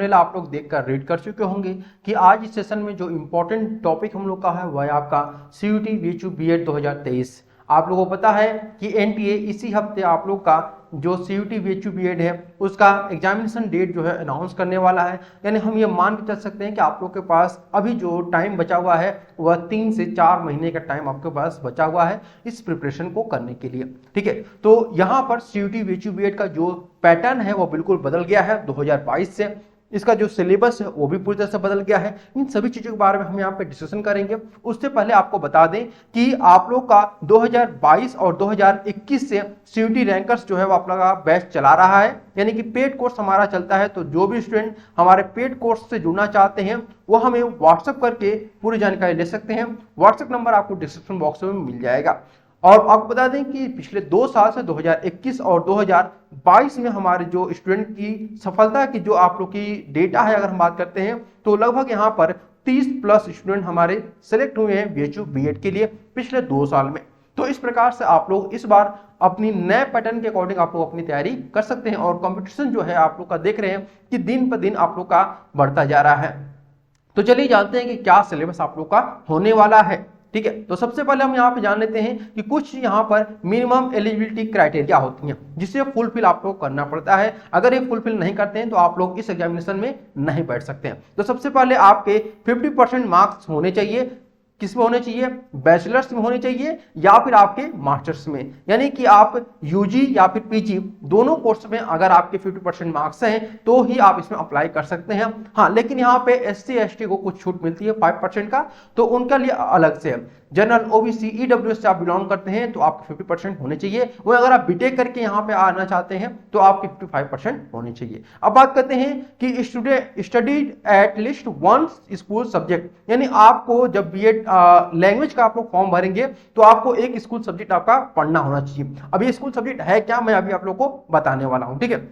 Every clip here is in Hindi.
आप लोग देखकर रीड कर चुके होंगे कि आज इस सेशन में जो इम्पोर्टेंट टॉपिक हम लोग का है वह है आपका सीयूटी वीएचयू बीएड 2023। आप लोगों को पता है कि एनटीए इसी हफ्ते आप लोग का जो सीयूटी वीएचयू बीएड है उसका एग्जामिनेशन डेट जो है अनाउंस करने वाला है। यानी हम ये मान के चल सकते हैं कि आप लोग के पास अभी जो टाइम बचा हुआ है वह 3 से 4 महीने का टाइम आपके पास बचा हुआ है इस प्रिपरेशन को करने के लिए। ठीक है, तो यहाँ पर सीयूटी वीएचयू बीएड का जो पैटर्न है वो बिल्कुल बदल गया है 2022 से। इसका जो सिलेबस है वो भी पूरी तरह से बदल गया है। इन सभी चीजों के बारे में हम यहाँ पे डिस्कशन करेंगे। उससे पहले आपको बता दें कि आप लोग का 2022 और 2021 से सीयूटी रैंकर्स जो है वो आप लोग का बैच चला रहा है, यानी कि पेड कोर्स हमारा चलता है। तो जो भी स्टूडेंट हमारे पेड कोर्स से जुड़ना चाहते हैं वो हमें व्हाट्सएप करके पूरी जानकारी ले सकते हैं। व्हाट्सएप नंबर आपको डिस्क्रिप्शन बॉक्स में मिल जाएगा। और आपको बता दें कि पिछले 2 साल से 2021 और 2022 में हमारे जो स्टूडेंट की सफलता की जो आप लोग की डेटा है, अगर हम बात करते हैं तो लगभग यहाँ पर 30+ स्टूडेंट हमारे सेलेक्ट हुए हैं बीएचयू बीएड के लिए पिछले 2 साल में। तो इस प्रकार से आप लोग इस बार अपनी नए पैटर्न के अकॉर्डिंग आप लोग अपनी तैयारी कर सकते हैं। और कंपटीशन जो है आप लोग का देख रहे हैं कि दिन पर दिन आप लोग का बढ़ता जा रहा है। तो चलिए जानते हैं कि क्या सिलेबस आप लोग का होने वाला है। ठीक है, तो सबसे पहले हम यहाँ पे जान लेते हैं कि कुछ यहाँ पर मिनिमम एलिजिबिलिटी क्राइटेरिया होती हैं जिसे फुलफिल आप लोग करना पड़ता है। अगर ये फुलफिल नहीं करते हैं तो आप लोग इस एग्जामिनेशन में नहीं बैठ सकते हैं। तो सबसे पहले आपके 50% मार्क्स होने चाहिए। किस में होने चाहिए? बैचलर्स में होने चाहिए या फिर आपके मास्टर्स में, यानी कि आप यूजी या फिर पीजी दोनों कोर्स में अगर आपके 50% मार्क्स हैं तो ही आप इसमें अप्लाई कर सकते हैं। हाँ, लेकिन यहाँ पे एससी एसटी को कुछ छूट मिलती है 5% का, तो उनका लिए अलग से है। जनरल ओबीसी ईडब्ल्यूएस से आप बिलोंग करते हैं तो आपके 50% होने चाहिए। वो अगर आप बीटेक करके यहाँ पे आना चाहते हैं तो आपके 55% होने चाहिए। अब बात करते हैं कि student studied at least one school subject, यानी आपको जब बीएड लैंग्वेज का आप लोग फॉर्म भरेंगे तो आपको एक स्कूल सब्जेक्ट आपका पढ़ना होना चाहिए। अब ये स्कूल सब्जेक्ट है क्या, मैं अभी आप लोग को बताने वाला हूं। ठीक है,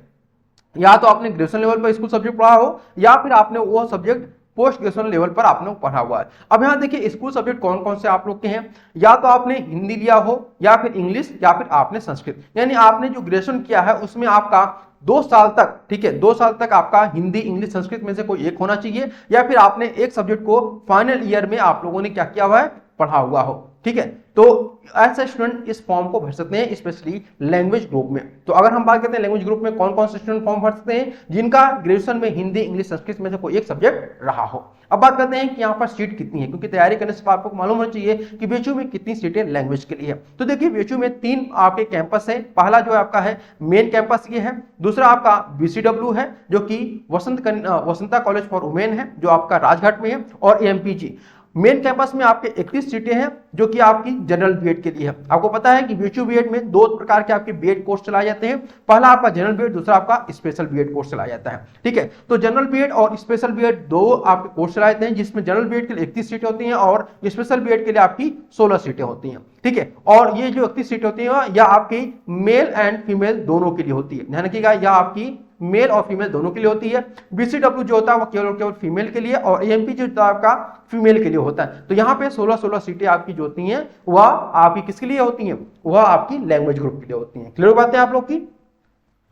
या तो आपने ग्रेजुएशन लेवल पर स्कूल सब्जेक्ट पढ़ा हो या फिर आपने वो सब्जेक्ट पोस्ट ग्रेजुएशन लेवल पर आपने पढ़ा हुआ है। अब यहाँ देखिए स्कूल सब्जेक्ट कौन कौन से आप लोग के हैं। या तो आपने हिंदी लिया हो या फिर इंग्लिश या फिर आपने संस्कृत, यानी आपने जो ग्रेजुएशन किया है उसमें आपका 2 साल तक, ठीक है, 2 साल तक आपका हिंदी इंग्लिश संस्कृत में से कोई एक होना चाहिए, या फिर आपने एक सब्जेक्ट को फाइनल ईयर में आप लोगों ने क्या किया हुआ है, पढ़ा हुआ हो। ठीक है, तो ऐसे स्टूडेंट इस फॉर्म को भर सकते हैं, स्पेशली लैंग्वेज ग्रुप में। तो अगर हम बात करते हैं लैंग्वेज ग्रुप में कौन कौन से स्टूडेंट फॉर्म भर सकते हैं, जिनका ग्रेजुएशन में हिंदी इंग्लिश संस्कृत में से कोई एक सब्जेक्ट रहा हो। अब बात करते हैं कि यहाँ पर सीट कितनी है, क्योंकि तैयारी करने से आपको मालूम होना चाहिए कि बीएचयू में कितनी सीटें लैंग्वेज के लिए है। तो देखिए बीएचयू में 3 आपके कैंपस है। पहला जो है आपका है मेन कैंपस ये है, दूसरा आपका बीसीडब्ल्यू है जो कि वसंता कॉलेज फॉर वुमेन है जो आपका राजघाट में है, और एमपीजी। मेन कैंपस में आपके 31 सीटें हैं जो कि आपकी जनरल बीएड के लिए है। आपको पता है कि बीएचयू बीएड में 2 प्रकार के आपके बीएड कोर्स चलाए जाते हैं, पहला आपका जनरल बीएड, दूसरा आपका स्पेशल बीएड कोर्स चलाया जाता है। ठीक है, तो जनरल बीएड और स्पेशल बीएड 2 आपके कोर्स चलाए जाते हैं, जिसमें जनरल बीएड के लिए 31 सीटें होती हैं और स्पेशल बीएड के लिए आपकी 16 सीटें होती हैं। ठीक है, और ये जो 31 सीटें होती हैं या आपकी मेल एंड फीमेल दोनों के लिए होती है, ध्यान रखिएगा, या आपकी मेल और फीमेल दोनों के लिए होती है। बीसीडब्ल्यू जो होता है वो केवल फीमेल के लिए, और एएमपी जो होता है आपका फीमेल के लिए होता है। तो यहाँ पे 16 सीटें आपकी जो होती हैं वह आपकी किसके लिए होती हैं, वह आपकी लैंग्वेज ग्रुप के लिए होती हैं। क्लियर बात है आप लोग की।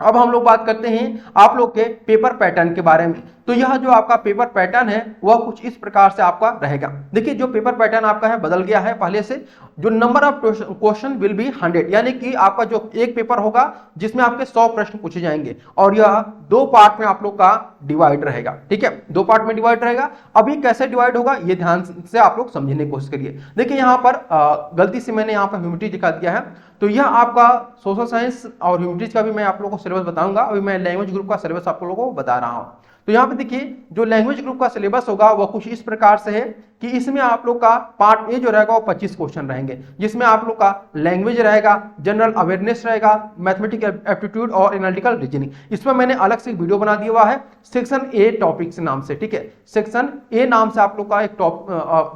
अब हम लोग बात करते हैं आप लोग के पेपर पैटर्न के बारे में। तो यह जो आपका पेपर पैटर्न है वह कुछ इस प्रकार से आपका रहेगा। देखिए जो पेपर पैटर्न आपका है बदल गया है पहले से। जो number of question will be 100, यानी कि आपका जो एक पेपर होगा जिसमें आपके 100 प्रश्न पूछे जाएंगे, और यह 2 पार्ट में आप लोग का डिवाइड रहेगा। ठीक है, 2 पार्ट में डिवाइड रहेगा। अभी कैसे डिवाइड होगा ये ध्यान से आप लोग समझने की कोशिश करिए। देखिए यहाँ पर गलती से मैंने यहाँ पर ह्यूमैनिटीज दिखा दिया है, तो यह आपका सोशल साइंस और ह्यूमैनिटीज का भी मैं आप लोगों को सिलेबस बताऊंगा। अभी मैं लैंग्वेज ग्रुप का सिलेबस आप लोगों को बता रहा हूं। तो यहाँ पे देखिए जो लैंग्वेज ग्रुप का सिलेबस होगा वह कुछ इस प्रकार से है कि इसमें आप लोग का पार्ट ए जो रहेगा वो 25 क्वेश्चन रहेंगे, जिसमें आप लोग का लैंग्वेज रहेगा, जनरल अवेयरनेस रहेगा, मैथमेटिकल एप्टीट्यूड और एनालिटिकल रीजनिंग। इसमें मैंने अलग से वीडियो बना दिया हुआ है सेक्शन ए टॉपिक्स नाम से। ठीक है, सेक्शन ए नाम से आप लोग का एक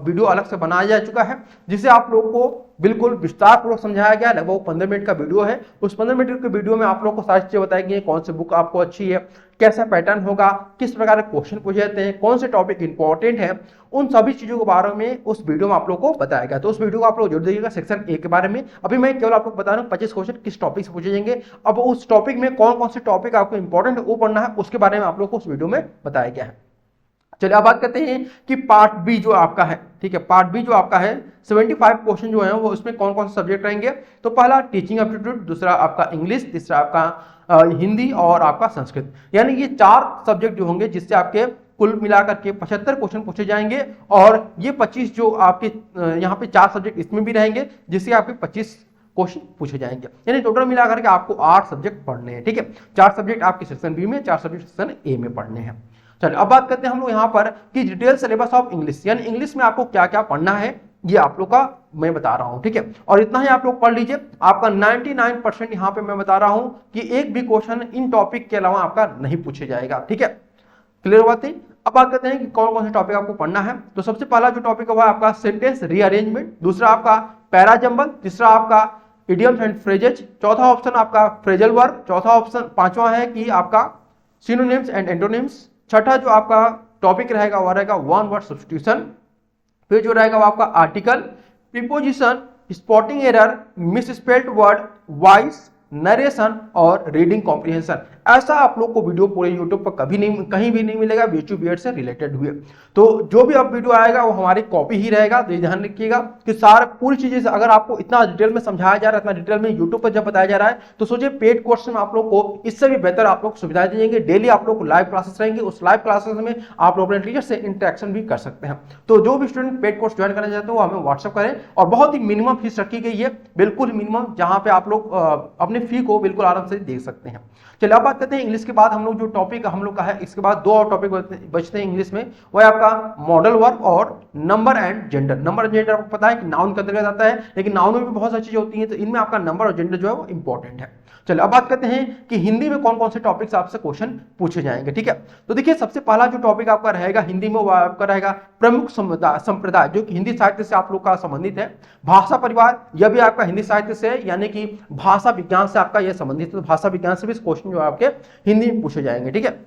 वीडियो अलग से बनाया जा चुका है, जिसे आप लोग को बिल्कुल विस्तार पूर्वक समझाया गया, लगभग 15 मिनट का वीडियो है। उस 15 मिनट के वीडियो में आप लोग को सारी चीजें बताई गई, कौन सी बुक आपको अच्छी है, कैसा पैटर्न होगा, किस प्रकार के क्वेश्चन पूछे जाते हैं, कौन से टॉपिक इंपॉर्टेंट है, उन सभी चीजों के बारे में उस वीडियो में आप लोग को बताया गया। तो उस वीडियो को आप लोग जरूर देखिएगा। सेक्शन ए के बारे में अभी मैं केवल आप लोग बता रहा हूँ 25 क्वेश्चन किस टॉपिक से पूछे जाएंगे। अब उस टॉपिक में कौन कौन से टॉपिक आपको इंपॉर्टेंट है वो पढ़ना है, उसके बारे में आप लोग को उस वीडियो में बताया गया है। चलिए अब बात करते हैं कि पार्ट बी जो आपका है, ठीक है, पार्ट बी जो आपका है 75 क्वेश्चन जो है वो उसमें कौन कौन से सब्जेक्ट रहेंगे। तो पहला टीचिंग एप्टीट्यूड, दूसरा आपका इंग्लिश, तीसरा आपका हिंदी और आपका संस्कृत, यानी ये 4 सब्जेक्ट जो होंगे जिससे आपके कुल मिलाकर के 75 क्वेश्चन पूछे जाएंगे। और ये 25 जो आपके यहाँ पे 4 सब्जेक्ट इसमें भी रहेंगे जिससे आपके 25 क्वेश्चन पूछे जाएंगे, यानी टोटल मिलाकर के आपको 8 सब्जेक्ट पढ़ने हैं, ठीक है। 4 सब्जेक्ट आपके सेक्शन बी में, 4 सब्जेक्ट सेक्शन ए में पढ़ने हैं। चलिए अब बात करते हैं हम लोग यहाँ पर कि डिटेल सिलेबस ऑफ इंग्लिश, यानी इंग्लिश में आपको क्या क्या पढ़ना है ये आप लोग का मैं बता रहा हूँ, ठीक है। और इतना ही आप लोग पढ़ लीजिए, आपका 99% यहाँ पे मैं बता रहा हूँ कि एक भी क्वेश्चन इन टॉपिक के अलावा आपका नहीं पूछे जाएगा, ठीक है। क्लियर बात है। अब बात करते हैं कि कौन कौन से टॉपिक आपको पढ़ना है। तो सबसे पहला जो टॉपिक है वो आपका सेंटेंस रीअरेंजमेंट, दूसरा आपका पैराजंबल, तीसरा आपका इडियम्स एंड फ्रेजेज, चौथा ऑप्शन आपका फ्रेजल वर्ब, चौथा ऑप्शन पांचवा है कि आपका सिनोनिम्स एंड एंटोनिम्स, छठा जो आपका टॉपिक रहेगा वो रहेगा वन वर्ड सब्स्टिट्यूशन, फिर जो रहेगा वो आपका article, preposition, spotting error, misspelled word, voice, narration और रीडिंग कॉम्प्रिहेंशन। ऐसा आप लोग को वीडियो पूरे यूट्यूब पर कभी नहीं, कहीं भी नहीं मिलेगा वीचू बीएड से रिलेटेड हुए। तो जो भी अब वीडियो आएगा वो हमारी कॉपी ही रहेगा। तो ये ध्यान रखिएगा कि सारा पूरी चीजें अगर आपको इतना डिटेल में समझाया जा रहा है, इतना डिटेल में यूट्यूब पर जब बताया जा रहा है, तो सोचिए पेड कोर्स में आप लोग को इससे भी बेहतर आप लोग सुविधाएं दी जाएंगे। डेली आप लोग को लाइव क्लासेस रहेंगे, उस लाइव क्लासेस में आप लोग अपने टीचर से इंटरेक्शन भी कर सकते हैं। तो जो भी स्टूडेंट पेड कोर्स ज्वाइन करना चाहते हैं वो हमें व्हाट्सअप करें, और बहुत ही मिनिमम फीस रखी गई है, बिल्कुल मिनिमम, जहां पे आप लोग अपने फी को बिल्कुल आराम से देख सकते हैं। चलिए अब बात करते हैं इंग्लिश के बाद हम लोग जो टॉपिक हम लोग का है, इसके बाद 2 और टॉपिक बचते हैं इंग्लिश में, वो है आपका मॉडल वर्ब और number and gender. Number and gender आपको पता है कि नाउन के अंतर्गत आता है, लेकिन नाउन में भी बहुत सारी चीजें होती हैं, तो इनमें आपका नंबर और जेंडर जो है वो इंपॉर्टेंट है। चलिए अब बात करते हैं कि हिंदी में कौन कौन से टॉपिक्स आपसे क्वेश्चन पूछे जाएंगे, ठीक है। तो देखिए सबसे पहला जो टॉपिक आपका रहेगा हिंदी में वो आपका रहेगा प्रमुख संप्रदाय, जो कि हिंदी साहित्य से आप लोग का संबंधित है। भाषा परिवार, यह भी आपका हिंदी साहित्य से है, यानी कि भाषा विज्ञान से आपका यह संबंधित है। तो भाषा विज्ञान से भी क्वेश्चन जो आपके हिंदी में पूछे जाएंगे, ठीक है।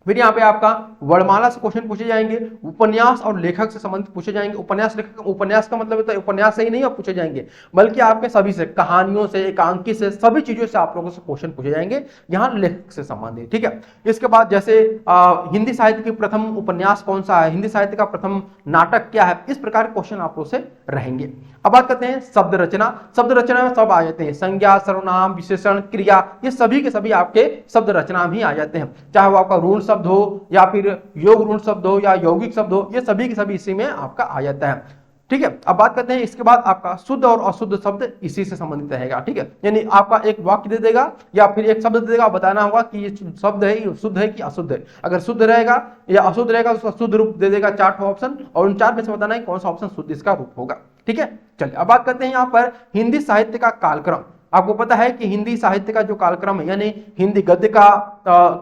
फिर यहाँ पे आपका वर्णमाला से क्वेश्चन पूछे जाएंगे, उपन्यास और लेखक से संबंधित पूछे जाएंगे। उपन्यास लेखक, उपन्यास का मतलब है तो उपन्यास से ही नहीं पूछे जाएंगे, बल्कि आपके सभी से, कहानियों से, एकांकी से, सभी चीजों से आप लोगों से क्वेश्चन पूछे जाएंगे, यहाँ लेखक से संबंधित, ठीक है। इसके बाद जैसे हिंदी साहित्य की प्रथम उपन्यास कौन सा है, हिंदी साहित्य का प्रथम नाटक क्या है, इस प्रकार के क्वेश्चन आप लोग से रहेंगे। अब बात करते हैं शब्द रचना। शब्द रचना में सब आ जाते हैं, संज्ञा, सर्वनाम, विशेषण, क्रिया, ये सभी के सभी आपके शब्द रचना भी आ जाते हैं, चाहे वो आपका ऋण शब्द हो या फिर योग ऋण शब्द हो या यौगिक शब्द हो, ये सभी के सभी इसी में आपका आ जाता है, ठीक है। अब बात करते हैं इसके बाद आपका शुद्ध और अशुद्ध शब्द इसी से संबंधित रहेगा, ठीक है। यानी आपका एक वाक्य दे देगा या फिर एक शब्द दे देगा, बताना होगा कि ये शब्द है, ये शुद्ध है कि अशुद्ध है। अगर शुद्ध रहेगा या अशुद्ध रहेगा तो उसका शुद्ध रूप दे देगा 4 ऑप्शन, और उन 4 में से बताना है कौन सा ऑप्शन शुद्ध इसका रूप होगा, ठीक है। चलिए अब बात करते हैं यहाँ पर हिंदी साहित्य का कालक्रम। आपको पता है कि हिंदी साहित्य का जो कालक्रम है, यानी हिंदी गद्य का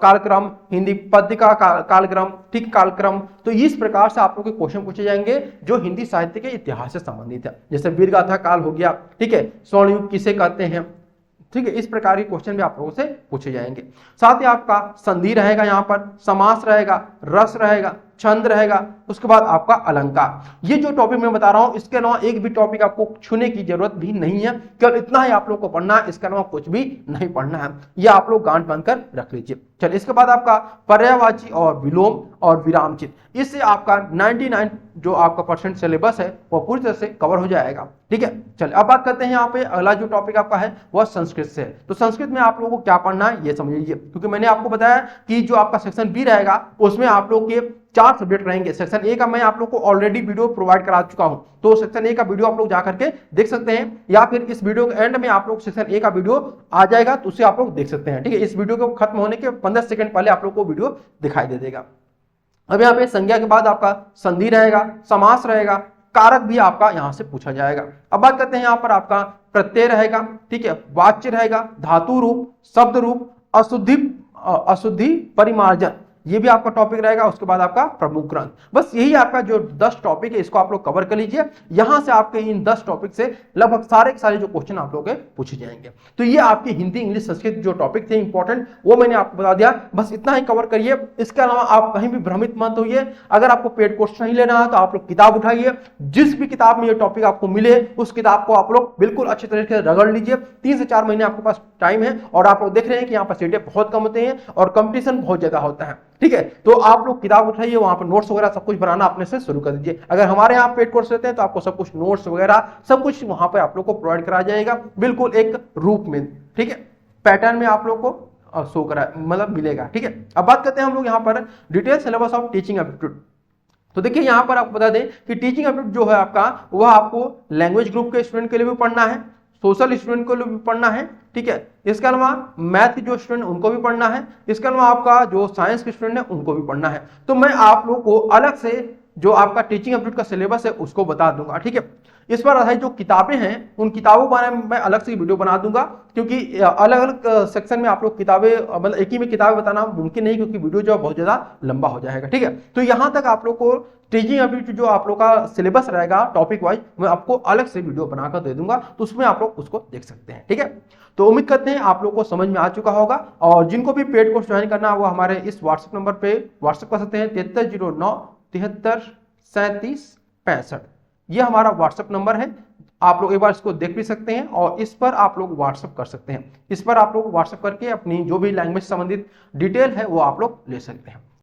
कालक्रम, हिंदी पद्य का कालक्रम, ठीक, कालक्रम, तो इस प्रकार से आप लोग के क्वेश्चन पूछे जाएंगे जो हिंदी साहित्य के इतिहास से संबंधित है। जैसे वीरगाथा काल हो गया, ठीक है, स्वर्ण युग किसे कहते हैं, ठीक है, इस प्रकार के क्वेश्चन भी आप लोगों से पूछे जाएंगे। साथ ही आपका संधि रहेगा, यहाँ पर समास रहेगा, रस रहेगा, छंद रहेगा, उसके बाद आपका अलंकार। ये जो टॉपिक मैं बता रहा हूं, इसके अलावा एक भी टॉपिक आपको छूने की जरूरत भी नहीं है, केवल इतना ही आप लोग को पढ़ना है, इसके अलावा कुछ भी नहीं पढ़ना है, ये आप लोग गांठ बांधकर रख लीजिए। चलिए इसके बाद आपका पर्यायवाची और विलोम और विराम चिन्ह, इससे आपका 99 जो आपका परसेंट सिलेबस है वो पूरी तरह से कवर हो जाएगा, ठीक है। चलिए अब बात करते हैं यहाँ पे अगला जो टॉपिक आपका है वह संस्कृत से है। तो संस्कृत में आप लोगों को क्या पढ़ना है ये समझ लीजिए, क्योंकि मैंने आपको बताया कि जो आपका सेक्शन बी रहेगा उसमें आप लोग के 4 सब्जेक्ट रहेंगे। सेक्शन ए का मैं आप लोग को ऑलरेडी वीडियो प्रोवाइड करा चुका हूं, तो सेक्शन ए का वीडियो आप लोग जाकर के देख सकते हैं, या फिर इस वीडियो के एंड में आप लोग सेक्शन ए का वीडियो आ जाएगा तो उसे आप लोग देख सकते हैं, ठीक है। इस वीडियो को खत्म होने के 15 सेकंड पहले आप लोग को वीडियो दिखाई दे देगा। अब यहाँ पे संज्ञा के बाद आपका संधि रहेगा, समास रहेगा, कारक भी आपका यहां से पूछा जाएगा। अब बात करते हैं यहाँ पर आपका प्रत्यय रहेगा, ठीक है, वाच्य रहेगा, धातु रूप, शब्द रूप, अशुद्धि परिमार्जन, ये भी आपका टॉपिक रहेगा। उसके बाद आपका प्रमुख ग्रंथ, बस यही आपका जो 10 टॉपिक है इसको आप लोग कवर कर लीजिए। यहां से आपके इन 10 टॉपिक से लगभग सारे के सारे जो क्वेश्चन आप लोग के पूछे जाएंगे। तो ये आपकी हिंदी, इंग्लिश, संस्कृत जो टॉपिक थे इंपॉर्टेंट, वो मैंने आपको बता दिया। बस इतना ही कवर करिए। इसके अलावा आप कहीं भी भ्रमित मत होइए। अगर आपको पेड कोर्स नहीं लेना है तो आप लोग किताब उठाइए, जिस भी किताब में ये टॉपिक आपको मिले उस किताब को आप लोग बिल्कुल अच्छे तरीके से रगड़ लीजिए। 3 से 4 महीने आपके पास टाइम है और आप लोग देख रहे हैं कि यहाँ पर सीटें बहुत कम होते हैं और कंपटीशन बहुत ज्यादा होता है। ठीक है, तो आप लोग किताब उठाइए, वहां पर नोट्स वगैरह सब कुछ बनाना अपने से शुरू कर दीजिए। अगर हमारे यहाँ पेड कोर्स लेते हैं तो आपको सब कुछ नोट्स वगैरह सब कुछ वहां पर आप लोग को प्रोवाइड कराया जाएगा, बिल्कुल एक रूप में, ठीक है, पैटर्न में आप लोग को शो करा मतलब मिलेगा। ठीक है, अब बात करते हैं हम लोग यहाँ पर detail syllabus of teaching aptitude. तो देखिए यहाँ पर आपको बता दें कि टीचिंग एप्टीट्यूड जो है आपका, वह आपको लैंग्वेज ग्रुप के स्टूडेंट के लिए भी पढ़ना है, सोशल स्टूडेंट को भी पढ़ना है। ठीक है, इसके अलावा मैथ के जो स्टूडेंट उनको भी पढ़ना है, इसके अलावा आपका जो साइंस के स्टूडेंट है उनको भी पढ़ना है। तो मैं आप लोग को अलग से जो आपका टीचिंग एप्टीट्यूड का सिलेबस है उसको बता दूंगा। ठीक है, इस पर आधारित जो किताबें हैं उन किताबों के बारे में मैं अलग से वीडियो बना दूंगा, क्योंकि अलग अलग सेक्शन में आप लोग किताबें मतलब एक ही में किताबें बताना मुमकिन नहीं, क्योंकि वीडियो जो बहुत ज्यादा लंबा हो जाएगा। ठीक है, तो यहां तक आप लोग को टीचिंग एप्टीट्यूड जो आप लोग का सिलेबस रहेगा टॉपिक वाइज, मैं आपको अलग से वीडियो बनाकर दे दूंगा, तो उसमें आप लोग उसको देख सकते हैं। ठीक है, तो उम्मीद करते हैं आप लोग को समझ में आ चुका होगा। और जिनको भी पेड कोर्स ज्वाइन करना है वो हमारे इस व्हाट्सएप नंबर पे व्हाट्सएप कर सकते हैं, 7309 73 37 65। ये हमारा व्हाट्सएप नंबर है। आप लोग एक बार इसको देख भी सकते हैं और इस पर आप लोग व्हाट्सएप कर सकते हैं। इस पर आप लोग व्हाट्सएप करके अपनी जो भी लैंग्वेज संबंधित डिटेल है वो आप लोग ले सकते हैं।